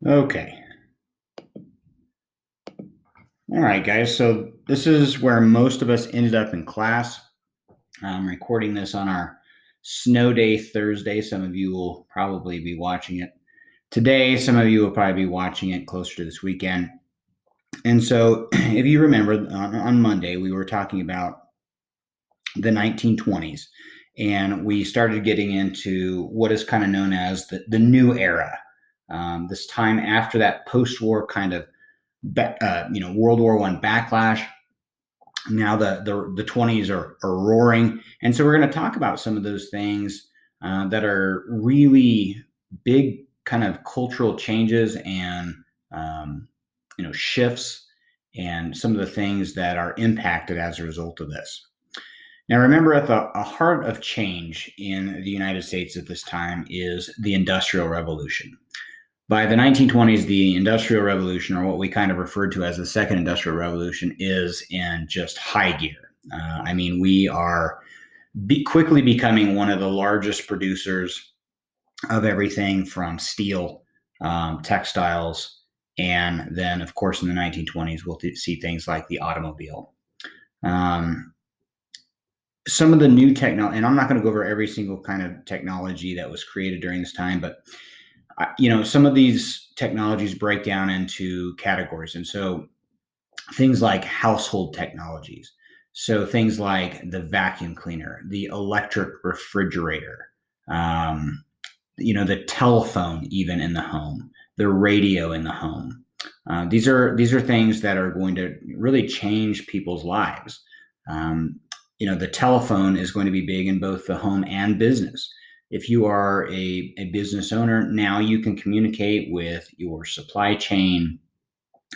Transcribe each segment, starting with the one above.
Okay. All right, guys. So this is where most of us ended up in class. I'm recording this on our snow day Thursday. Some of you will probably be watching it today. Some of you will probably be watching it closer to this weekend. And so, if you remember, on Monday, we were talking about the 1920s, and we started getting into what is kind of known as the new era. This time after that post-war kind of World War I backlash. Now the 20s are roaring, and so we're going to talk about some of those things that are really big kind of cultural changes and shifts, and some of the things that are impacted as a result of this. Now, remember, at the heart of change in the United States at this time is the Industrial Revolution. By the 1920s, the Industrial Revolution, or what we kind of referred to as the Second Industrial Revolution, is in just high gear. We are quickly becoming one of the largest producers of everything from steel, textiles, and then, of course, in the 1920s, we'll see things like the automobile. Some of the new technology, and I'm not going to go over every single kind of technology that was created during this time, but some of these technologies break down into categories. And so things like household technologies. So things like the vacuum cleaner, the electric refrigerator, the telephone, even in the home, the radio in the home. These are things that are going to really change people's lives. The telephone is going to be big in both the home and business. If you are a business owner, now you can communicate with your supply chain,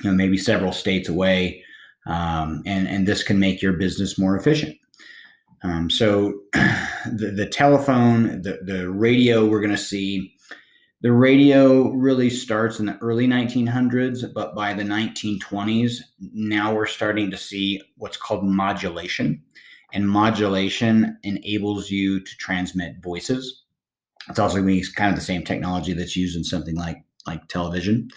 maybe several states away, and this can make your business more efficient. So the telephone, the radio, we're going to see. The radio really starts in the early 1900s, but by the 1920s, now we're starting to see what's called modulation. And modulation enables you to transmit voices. It's also going to be kind of the same technology that's used in something like television.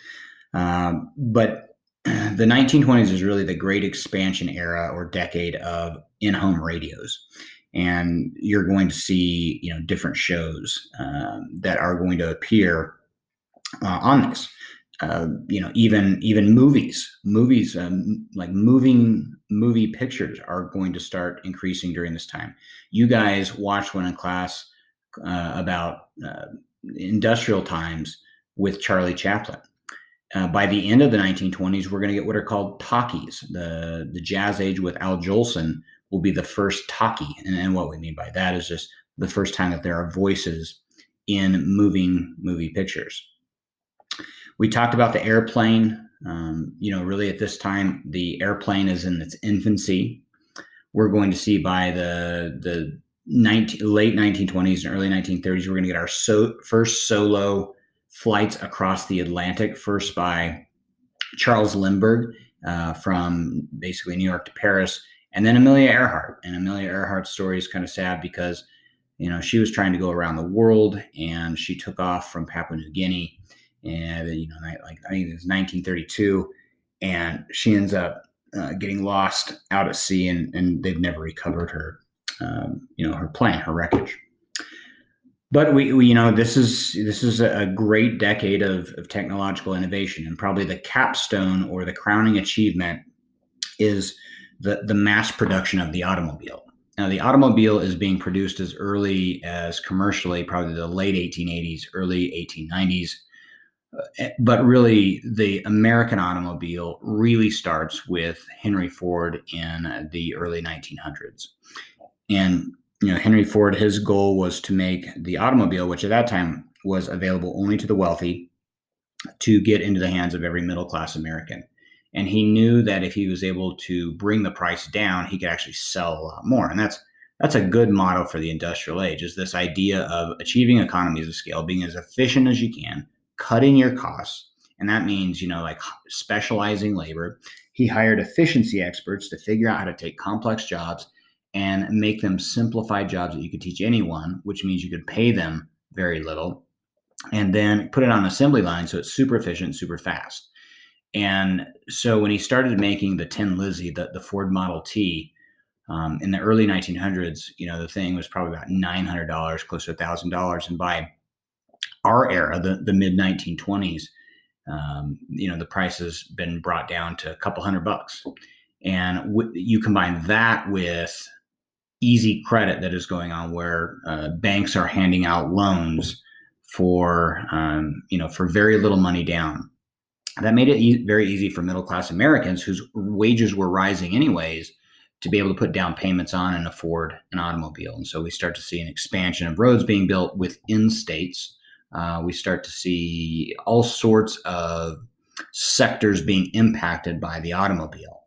But the 1920s is really the great expansion era or decade of in-home radios. And you're going to see, different shows that are going to appear on this. Even movies, like moving movie pictures are going to start increasing during this time. You guys watched one in class about industrial times with Charlie Chaplin. By the end of the 1920s, we're going to get what are called talkies. The Jazz Age with Al Jolson will be the first talkie. And what we mean by that is just the first time that there are voices in moving movie pictures. We talked about the airplane. Really at this time, the airplane is in its infancy. We're going to see by the late 1920s and early 1930s, we're going to get our first solo flights across the Atlantic, first by Charles Lindbergh from basically New York to Paris, and then Amelia Earhart. And Amelia Earhart's story is kind of sad because, she was trying to go around the world, and she took off from Papua New Guinea, and I think it was 1932, and she ends up getting lost out at sea, and they've never recovered her, her plane, her wreckage. But we this is a great decade of technological innovation, and probably the capstone or the crowning achievement is the mass production of the automobile. Now, the automobile is being produced as early as commercially, probably the late 1880s, early 1890s. But really, the American automobile really starts with Henry Ford in the early 1900s. And Henry Ford, his goal was to make the automobile, which at that time was available only to the wealthy, to get into the hands of every middle-class American. And he knew that if he was able to bring the price down, he could actually sell a lot more. And that's a good motto for the industrial age, is this idea of achieving economies of scale, being as efficient as you can, cutting your costs. And that means, like specializing labor. He hired efficiency experts to figure out how to take complex jobs and make them simplified jobs that you could teach anyone, which means you could pay them very little. and then put it on an assembly line so it's super efficient, super fast. And so when he started making the Tin Lizzie, the Ford Model T, in the early 1900s, the thing was probably about $900, close to $1,000. And by our era, the mid 1920s, the price has been brought down to a couple $100. And you combine that with easy credit that is going on, where banks are handing out loans for very little money down. That made it very easy for middle class Americans whose wages were rising anyways to be able to put down payments on and afford an automobile. And so we start to see an expansion of roads being built within states. We start to see all sorts of sectors being impacted by the automobile.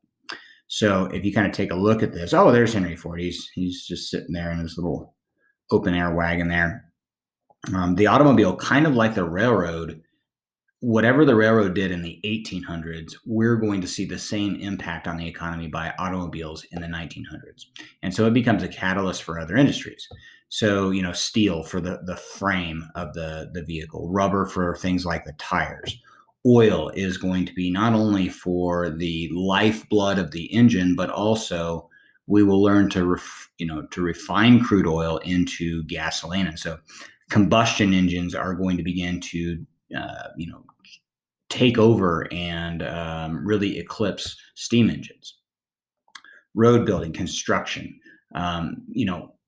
So if you kind of take a look at this, there's Henry Ford. He's just sitting there in his little open air wagon there. The automobile, kind of like the railroad, whatever the railroad did in the 1800s, we're going to see the same impact on the economy by automobiles in the 1900s. And so it becomes a catalyst for other industries. So, steel for the frame of the vehicle, rubber for things like the tires. Oil is going to be not only for the lifeblood of the engine, but also we will learn to refine crude oil into gasoline. And so combustion engines are going to begin to take over and really eclipse steam engines. Road building, construction.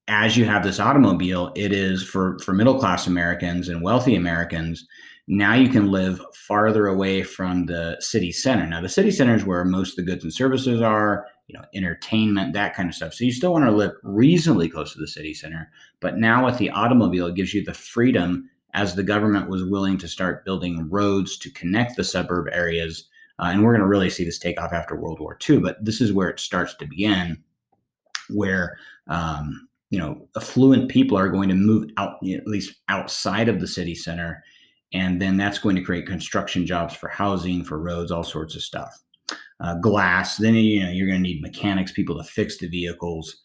As you have this automobile, it is for middle class Americans and wealthy Americans. Now you can live farther away from the city center. Now the city center is where most of the goods and services are, entertainment, that kind of stuff. So you still want to live reasonably close to the city center. But now with the automobile, it gives you the freedom, as the government was willing to start building roads to connect the suburb areas. And we're going to really see this take off after World War II. But this is where it starts to begin, where affluent people are going to move out, at least outside of the city center. And then that's going to create construction jobs for housing, for roads, all sorts of stuff. Glass, then you're going to need mechanics, people to fix the vehicles.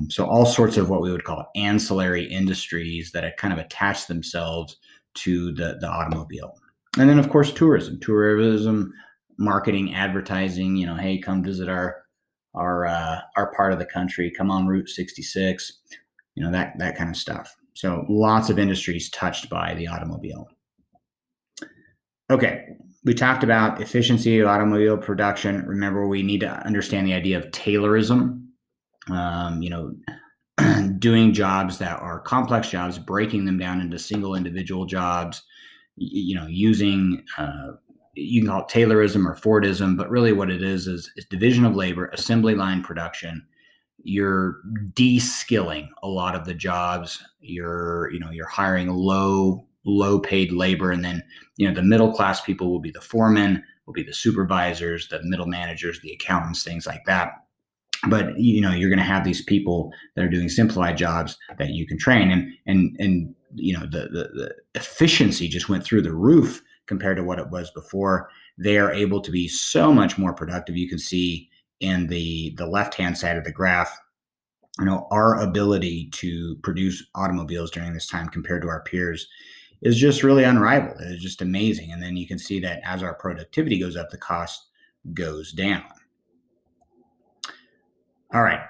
So all sorts of what we would call ancillary industries that have kind of attached themselves to the automobile. And then, of course, tourism, marketing, advertising. Hey, come visit our part of the country. Come on Route 66. That kind of stuff. So lots of industries touched by the automobile. Okay, we talked about efficiency of automobile production. Remember, we need to understand the idea of Taylorism. Doing jobs that are complex jobs, breaking them down into single individual jobs, using, you can call it Taylorism or Fordism, but really what it is division of labor, assembly line production. You're de-skilling a lot of the jobs. You're hiring low paid labor. And then, the middle class people will be the foremen, will be the supervisors, the middle managers, the accountants, things like that. But you're going to have these people that are doing simplified jobs that you can train, and the efficiency just went through the roof compared to what it was before. They are able to be so much more productive. You can see in the left-hand side of the graph, our ability to produce automobiles during this time compared to our peers is just really unrivaled. It's just amazing. And then you can see that as our productivity goes up, the cost goes down. All right.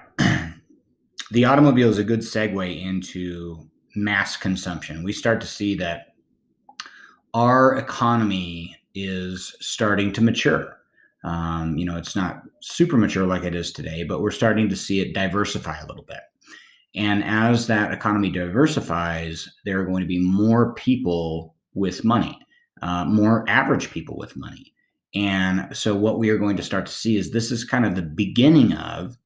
The automobile is a good segue into mass consumption. We start to see that our economy is starting to mature. It's not super mature like it is today, but we're starting to see it diversify a little bit. And as that economy diversifies, there are going to be more people with money, more average people with money. And so what we are going to start to see is this is kind of the beginning of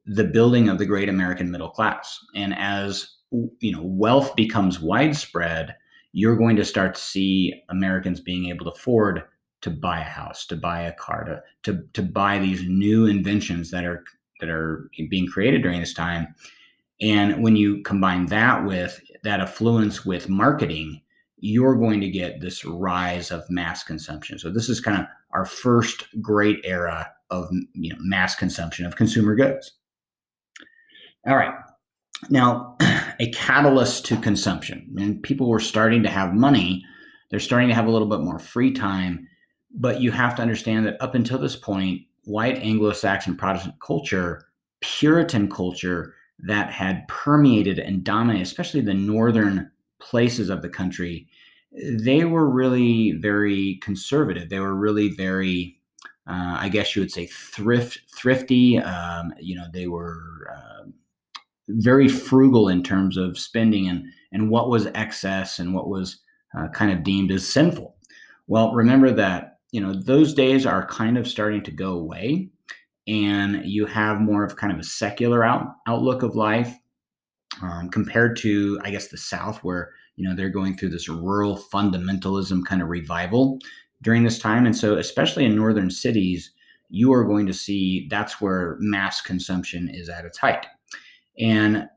the building of the great American middle class. And as wealth becomes widespread, you're going to start to see Americans being able to afford to buy a house, to buy a car, to buy these new inventions that are being created during this time. And when you combine that with that affluence with marketing, you're going to get this rise of mass consumption. So this is kind of our first great era of mass consumption of consumer goods. All right. Now, a catalyst to consumption, and people were starting to have money, they're starting to have a little bit more free time, but you have to understand that up until this point, white Anglo-Saxon Protestant culture, Puritan culture that had permeated and dominated, especially the northern places of the country, they were really very conservative. They were really very, I guess you would say, thrifty. They were very frugal in terms of spending and what was excess and what was kind of deemed as sinful. Well, remember that those days are kind of starting to go away, and you have more of kind of a secular outlook of life, compared to, I guess, the South, where they're going through this rural fundamentalism kind of revival during this time. And so, especially in northern cities, you are going to see that's where mass consumption is at its height. And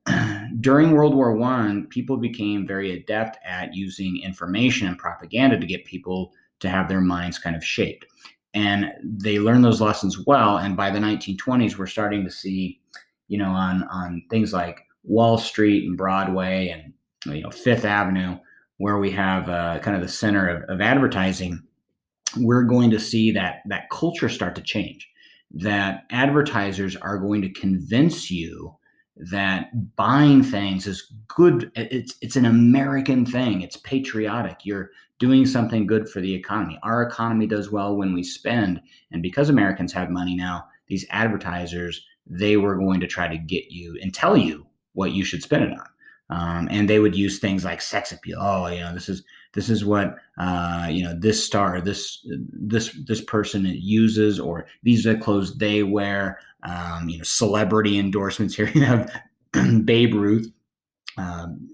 during World War I, people became very adept at using information and propaganda to get people to have their minds kind of shaped. And they learned those lessons well. And by the 1920s, we're starting to see, on things like Wall Street and Broadway and Fifth Avenue, where we have kind of the center of advertising, we're going to see that culture start to change. That advertisers are going to convince you that buying things is good. It's an American thing. It's patriotic. You're doing something good for the economy. Our economy does well when we spend. And because Americans have money now, these advertisers, they were going to try to get you and tell you what you should spend it on. And they would use things like sex appeal. Oh, this is what this star, this person uses, or these are the clothes they wear. Celebrity endorsements. Here you have Babe Ruth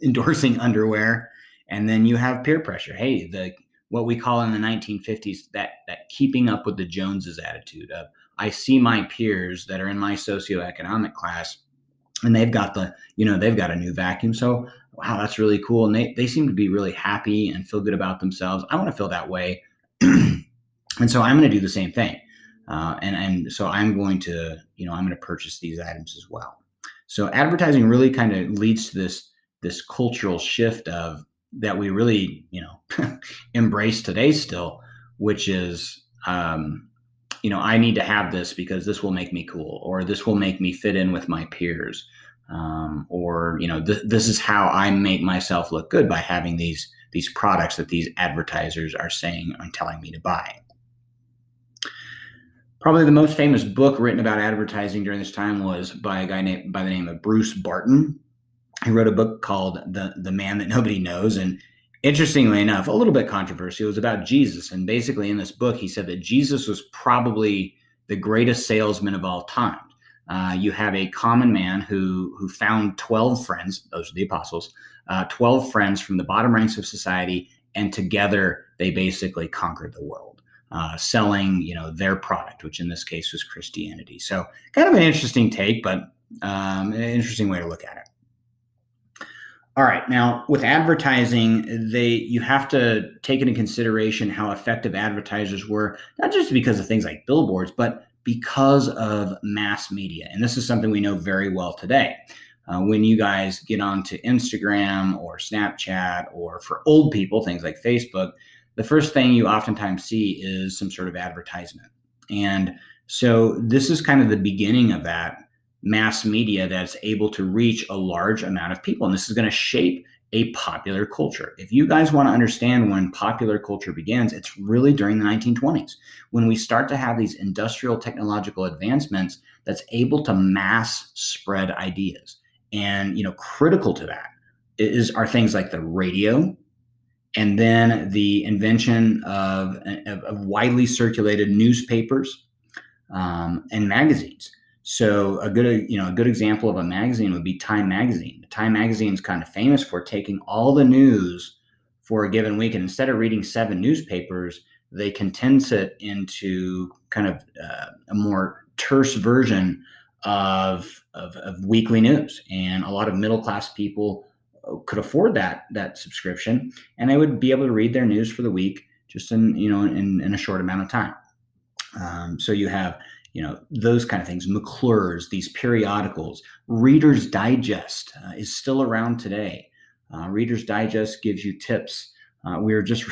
endorsing underwear, and then you have peer pressure. Hey, what we call in the 1950s that keeping up with the Joneses attitude of, I see my peers that are in my socioeconomic class, and they've got a new vacuum. So, wow, that's really cool. And they seem to be really happy and feel good about themselves. I want to feel that way. And so I'm going to do the same thing. And so I'm going to purchase these items as well. So advertising really kind of leads to this cultural shift of that we really, embrace today still, which is, I need to have this because this will make me cool, or this will make me fit in with my peers. Or this is how I make myself look good by having these products that these advertisers are saying and telling me to buy. Probably the most famous book written about advertising during this time was by a guy by the name of Bruce Barton. He wrote a book called The Man That Nobody Knows. And interestingly enough, a little bit controversial, it was about Jesus. And basically in this book, he said that Jesus was probably the greatest salesman of all time. You have a common man who found 12 friends, those are the apostles, 12 friends from the bottom ranks of society, and together they basically conquered the world. Selling, their product, which in this case was Christianity. So kind of an interesting take, but an interesting way to look at it. All right, now with advertising, you have to take into consideration how effective advertisers were, not just because of things like billboards, but because of mass media. And this is something we know very well today. When you guys get onto Instagram or Snapchat, or for old people, things like Facebook, the first thing you oftentimes see is some sort of advertisement. And so this is kind of the beginning of that mass media that's able to reach a large amount of people. And this is going to shape a popular culture. If you guys want to understand when popular culture begins, it's really during the 1920s, when we start to have these industrial technological advancements that's able to mass spread ideas. And, critical to that are things like the radio, and then the invention of widely circulated newspapers and magazines. So a good example of a magazine would be Time magazine. Time magazine is kind of famous for taking all the news for a given week, and instead of reading 7 newspapers, they condense it into kind of a more terse version of weekly news. And a lot of middle class people could afford that subscription, and they would be able to read their news for the week just in a short amount of time. So you have those kind of things. McClure's, these periodicals. Reader's Digest is still around today. Reader's Digest gives you tips. We were just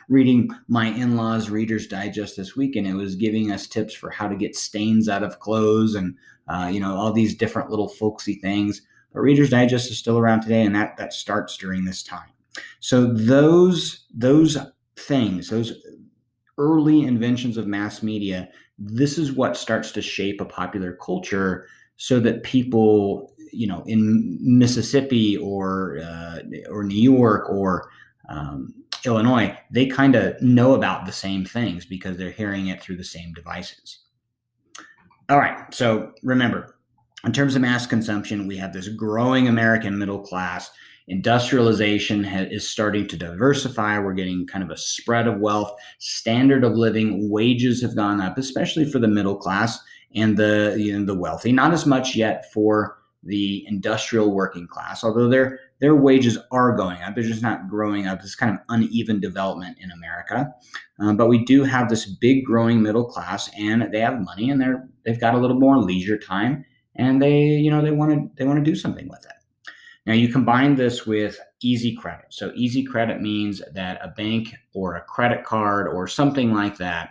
reading my in-laws' Reader's Digest this week, and it was giving us tips for how to get stains out of clothes and all these different little folksy things. But Reader's Digest is still around today, and that starts during this time. So those things, those early inventions of mass media, this is what starts to shape a popular culture, so that people, in Mississippi or New York or Illinois, they kind of know about the same things because they're hearing it through the same devices. All right, so remember, in terms of mass consumption, we have this growing American middle class. Industrialization is starting to diversify. We're getting kind of a spread of wealth. Standard of living, wages have gone up, especially for the middle class and the wealthy. Not as much yet for the industrial working class, although their wages are going up. They're just not growing up. This kind of uneven development in America. But we do have this big growing middle class, and they have money, and they've got a little more leisure time, and they want to do something with it. Now, you combine this with easy credit. So easy credit means that a bank or a credit card or something like that,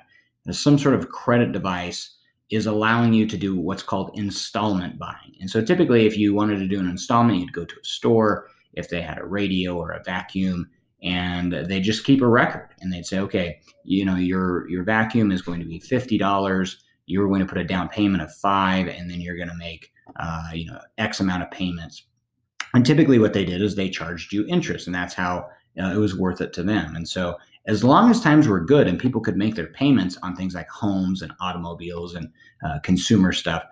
some sort of credit device, is allowing you to do what's called installment buying. And so typically, if you wanted to do an installment, you'd go to a store, if they had a radio or a vacuum, and they just keep a record. And they'd say, okay, your vacuum is going to be $50. You're going to put a down payment of $5, and then you're going to make X amount of payments. And typically what they did is they charged you interest, and that's how it was worth it to them. And so as long as times were good and people could make their payments on things like homes and automobiles and consumer stuff,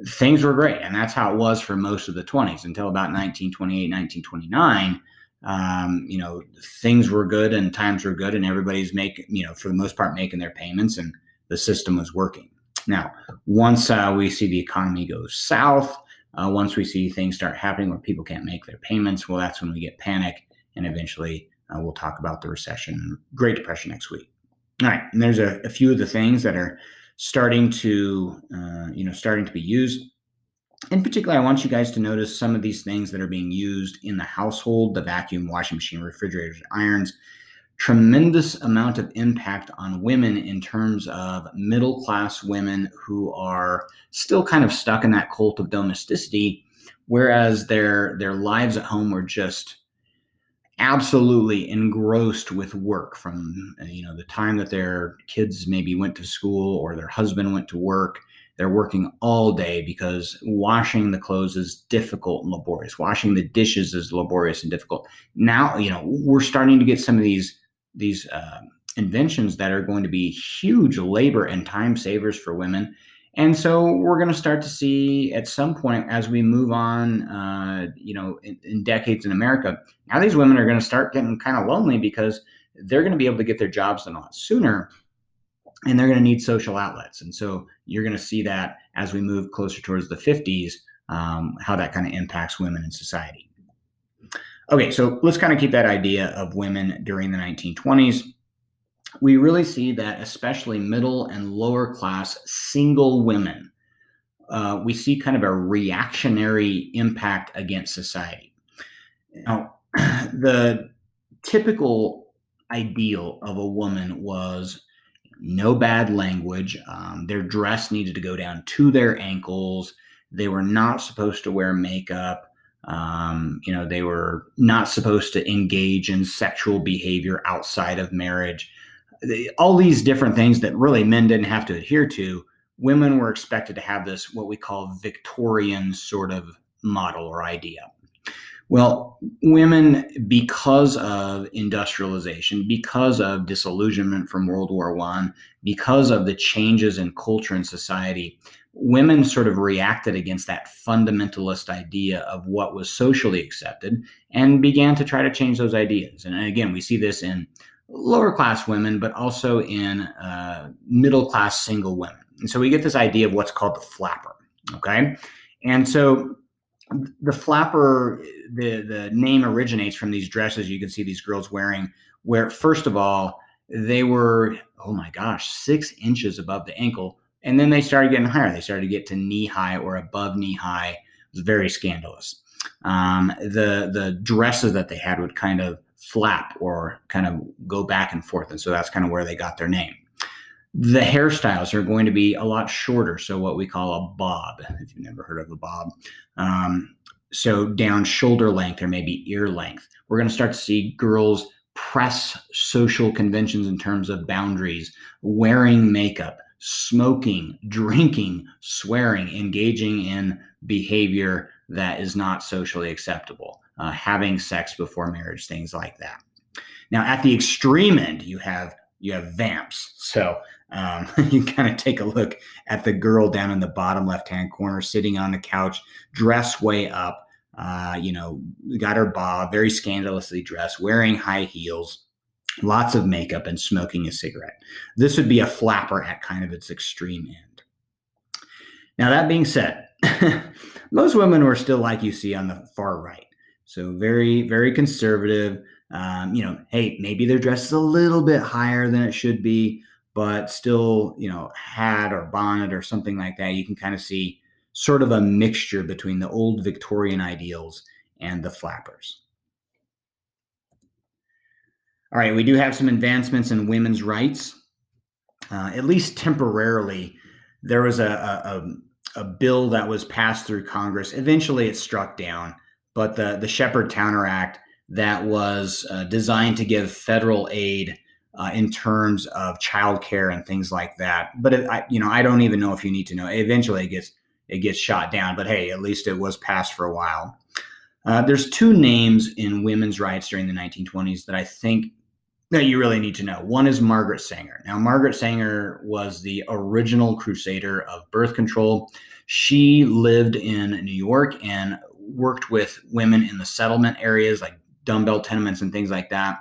things were great. And that's how it was for most of the 20s until about 1928, 1929. Things were good and times were good, and everybody's for the most part, making their payments, and the system was working. Now, once we see the economy go south, once we see things start happening where people can't make their payments, well, that's when we get panic, and eventually we'll talk about the recession and Great Depression next week. All right, and there's a few of the things that are starting to be used. In particular, I want you guys to notice some of these things that are being used in the household: the vacuum, washing machine, refrigerators, irons. Tremendous amount of impact on women in terms of middle class women who are still kind of stuck in that cult of domesticity, whereas their lives at home were just absolutely engrossed with work from the time that their kids maybe went to school or their husband went to work. They're working all day because washing the clothes is difficult and laborious. Washing the dishes is laborious and difficult. Now, we're starting to get some of these inventions that are going to be huge labor and time savers for women. And so we're going to start to see at some point, as we move on, in decades in America, now these women are going to start getting kind of lonely because they're going to be able to get their jobs done a lot sooner, and they're going to need social outlets. And so you're going to see that as we move closer towards the 50s, how that kind of impacts women in society. Okay, so let's kind of keep that idea of women during the 1920s. We really see that especially middle and lower class single women, we see kind of a reactionary impact against society. Now, the typical ideal of a woman was no bad language. Their dress needed to go down to their ankles. They were not supposed to wear makeup. They were not supposed to engage in sexual behavior outside of marriage. All these different things that really men didn't have to adhere to, women were expected to have this, what we call Victorian sort of model or idea. Well, women, because of industrialization, because of disillusionment from World War I, because of the changes in culture and society, women sort of reacted against that fundamentalist idea of what was socially accepted and began to try to change those ideas. And again, we see this in lower class women, but also in middle class single women. And so we get this idea of what's called the flapper. Okay. And so the flapper, the name originates from these dresses you can see these girls wearing, where first of all, they were, 6 inches above the ankle, And then they started getting higher. They started to get to knee high or above knee high. It was very scandalous. The dresses that they had would kind of flap or kind of go back and forth. And so that's kind of where they got their name. The hairstyles are going to be a lot shorter. So what we call a bob, if you've never heard of a bob. So down shoulder length or maybe ear length. We're going to start to see girls press social conventions in terms of boundaries, wearing makeup, smoking, drinking, swearing, engaging in behavior that is not socially acceptable, having sex before marriage, things like that. Now, at the extreme end, you have vamps. So you kind of take a look at the girl down in the bottom left-hand corner, sitting on the couch, dressed way up, got her bob, very scandalously dressed, wearing high heels, lots of makeup, and smoking a cigarette. This would be a flapper at kind of its extreme end. Now, that being said, most women were still like you see on the far right. So very, very conservative. Hey, maybe their dress is a little bit higher than it should be, but still, hat or bonnet or something like that. You can kind of see sort of a mixture between the old Victorian ideals and the flappers. All right, we do have some advancements in women's rights, at least temporarily. There was a bill that was passed through Congress. Eventually, it struck down, but the Shepard-Towner Act that was designed to give federal aid in terms of childcare and things like that. But I don't even know if you need to know. Eventually, it gets shot down. But hey, at least it was passed for a while. There's two names in women's rights during the 1920s that I think that you really need to know. One is Margaret Sanger. Now, Margaret Sanger was the original crusader of birth control. She lived in New York and worked with women in the settlement areas like dumbbell tenements and things like that.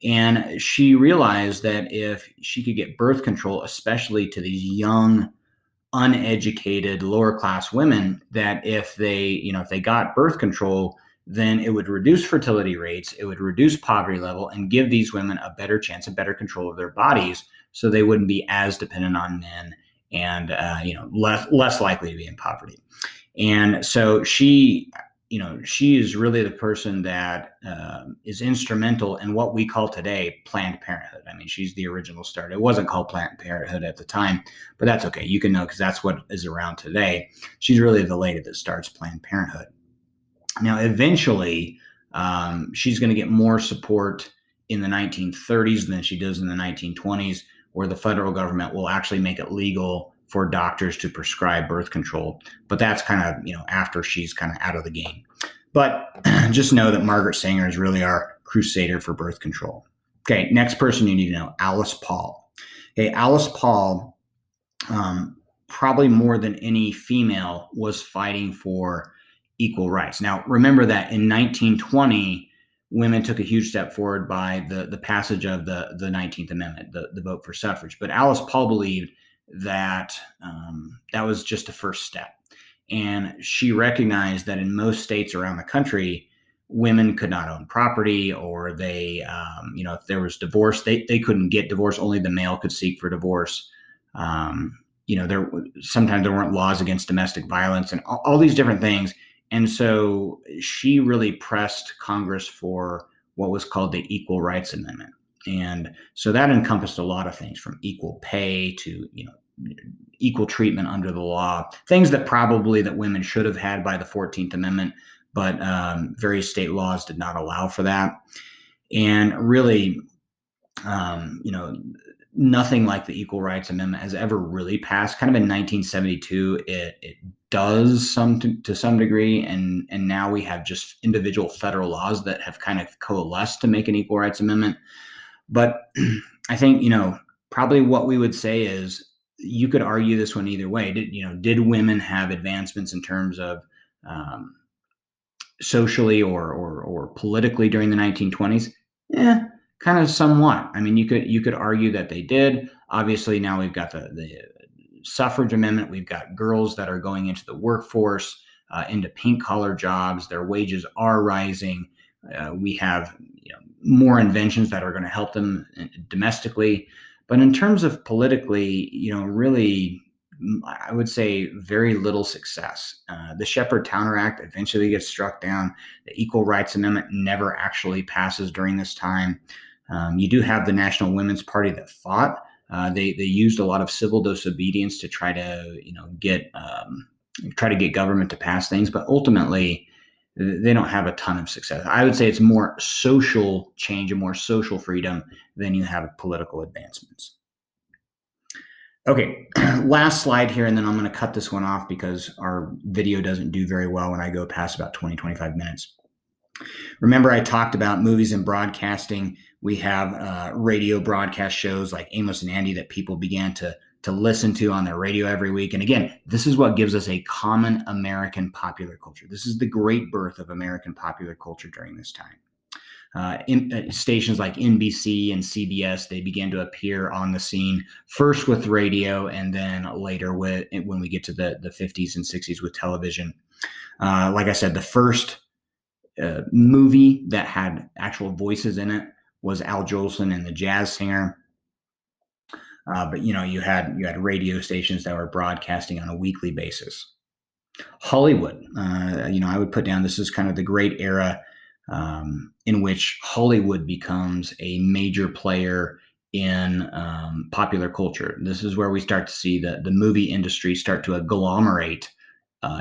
And she realized that if she could get birth control, especially to these young, uneducated, lower class women, that if they got birth control, then it would reduce fertility rates, it would reduce poverty level, and give these women a better chance, a better control of their bodies, so they wouldn't be as dependent on men and less likely to be in poverty. And so she is really the person that is instrumental in what we call today Planned Parenthood. I mean, she's the original starter. It wasn't called Planned Parenthood at the time, but that's okay. You can know because that's what is around today. She's really the lady that starts Planned Parenthood. Now, eventually, she's going to get more support in the 1930s than she does in the 1920s, where the federal government will actually make it legal for doctors to prescribe birth control. But that's kind of, after she's kind of out of the game. But just know that Margaret Sanger is really our crusader for birth control. Okay, next person you need to know, Alice Paul. Okay, Alice Paul, probably more than any female, was fighting for equal rights. Now, remember that in 1920, women took a huge step forward by the passage of the 19th Amendment, the vote for suffrage. But Alice Paul believed that that was just a first step. And she recognized that in most states around the country, women could not own property, or they, if there was divorce, they couldn't get divorce. Only the male could seek for divorce. Sometimes there weren't laws against domestic violence and all these different things. And so she really pressed Congress for what was called the Equal Rights Amendment. And so that encompassed a lot of things, from equal pay to, equal treatment under the law, things that women should have had by the 14th Amendment, but various state laws did not allow for that. And really, nothing like the Equal Rights Amendment has ever really passed. Kind of in 1972, it does to some degree, and now we have just individual federal laws that have kind of coalesced to make an Equal Rights Amendment. But I think, probably what we would say is you could argue this one either way. Did women have advancements in terms of socially or politically during the 1920s? Yeah, kind of somewhat. I mean, you could argue that they did. Obviously, now we've got the suffrage amendment. We've got girls that are going into the workforce, into pink collar jobs. Their wages are rising. We have more inventions that are going to help them domestically. But in terms of politically, really I would say, very little success. The Shepherd-Towner Act eventually gets struck down. The Equal Rights Amendment never actually passes during this time. You do have the National Women's Party that fought. They used a lot of civil disobedience to try to get government to pass things, but ultimately they don't have a ton of success. I would say it's more social change and more social freedom than you have political advancements. Okay, last slide here, and then I'm going to cut this one off because our video doesn't do very well when I go past about 20-25 minutes. Remember, I talked about movies and broadcasting. We have radio broadcast shows like Amos and Andy that people began to listen to on their radio every week. And again, this is what gives us a common American popular culture. This is the great birth of American popular culture during this time. Stations like NBC and CBS, they began to appear on the scene first with radio, and then later when we get to the 50s and 60s with television. Like I said, the first movie that had actual voices in it was Al Jolson and the Jazz Singer. But you had radio stations that were broadcasting on a weekly basis. Hollywood, I would put down, this is kind of the great era in which Hollywood becomes a major player in popular culture. This is where we start to see the movie industry start to agglomerate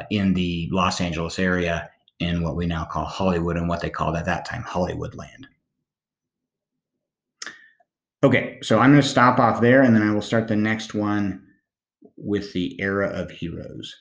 in the Los Angeles area in what we now call Hollywood, and what they called at that time Hollywoodland. Okay, so I'm going to stop off there, and then I will start the next one with the era of heroes.